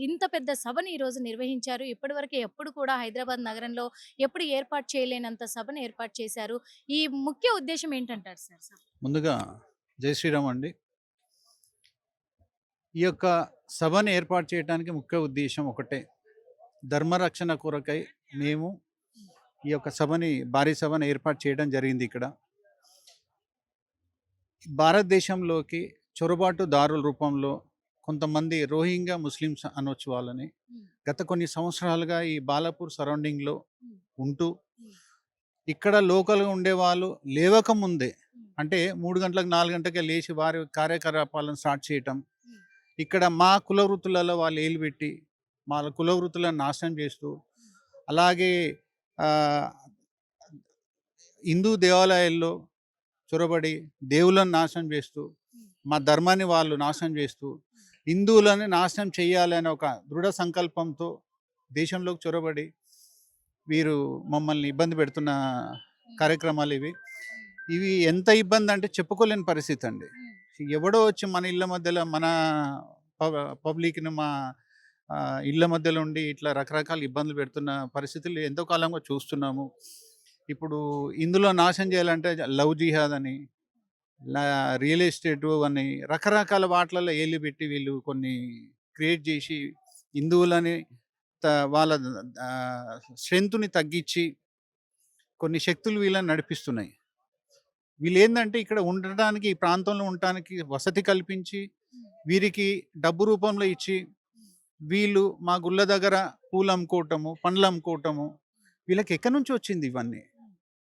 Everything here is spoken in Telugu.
ఇంత పెద్ద సభని ఈరోజు నిర్వహించారు. ఇప్పటివరకు ఎప్పుడు కూడా హైదరాబాద్ నగరంలో ఎప్పుడు ఏర్పాటు చేయలేనంత సభను ఏర్పాటు చేశారు. ఈ ముఖ్య ఉద్దేశ్యం ఏంటంటారు సార్ సభ? ముందుగా జై శ్రీరామ్ అండి. ఈ యొక్క సభను ఏర్పాటు చేయడానికి ముఖ్య ఉద్దేశం ఒకటే. ధర్మరక్షణ కొరకై మేము ఈ యొక్క భారీ సభను ఏర్పాటు చేయడం జరిగింది ఇక్కడ. భారతదేశంలోకి చొరబాటుదారుల రూపంలో కొంతమంది రోహింగ్యా ముస్లిమ్స్ అనొచ్చు వాళ్ళని. హ్మ్. గత కొన్ని సంవత్సరాలుగా ఈ బాలాపూర్ సరౌండింగ్‌లో హ్మ్. ఉంటూ, హ్మ్. ఇక్కడ లోకల్‌గా ఉండేవాళ్ళు లేవకముందే హ్మ్. అంటే 3 గంటలకు, 4 గంటలకే లేచి వారి కార్యకలాపాలను స్టార్ట్ చేయటం. హ్మ్. ఇక్కడ మా కుల వృత్తులలో వాళ్ళు ఏలు పెట్టి, వాళ్ళ కుల వృత్తులను నాశనం చేస్తూ, అలాగే ఆహ్, హిందూ దేవాలయాల్లో చొరబడి దేవుళ్ళను నాశనం చేస్తూ, హ్మ్. మా ధర్మాన్ని వాళ్ళు నాశనం చేస్తూ, హిందువులని నాశనం చేయాలనే ఒక దృఢ సంకల్పంతో దేశంలోకి చొరబడి వీరు మమ్మల్ని ఇబ్బంది పెడుతున్న హ్మ్. కార్యక్రమాలివి. హ్మ్. ఇవి ఎంత ఇబ్బందంటే చెప్పుకోలేని పరిస్థితండి. హ్మ్. ఎవడో వచ్చి మన ఇళ్ళ మధ్యలో మన పబ్ పబ్లిక్‌ని మా ఇళ్ళ మధ్యలో ఉండి ఇట్లా రకరకాల ఇబ్బందులు పెడుతున్న పరిస్థితులు ఎంతో కాలంగా చూస్తున్నాము. ఇప్పుడు ఇందులో నాశనం చేయాలంటే లవ్ జిహాద్ అని, లా రియల్ ఎస్టేటు అని రకరకాల వాటిలలో ఏళ్ళు పెట్టి వీళ్ళు కొన్ని క్రియేట్ చేసి హిందువులని త వాళ్ళ స్ట్రెంగ్త్‌ని తగ్గించి కొన్ని శక్తులు వీళ్ళని నడిపిస్తున్నాయి. వీళ్ళేందంటే ఇక్కడ ఉండటానికి, ఈ ప్రాంతంలో ఉండటానికి వసతి కల్పించి, హ్మ్. వీరికి డబ్బు రూపంలో ఇచ్చి, హ్మ్. వీళ్ళు మా గుళ్ళ దగ్గర పూలమ్ముకోవటము, పండ్లమ్ముకోవటము, వీళ్ళకెక్కడి నుంచొచ్చింది ఇవన్నీ?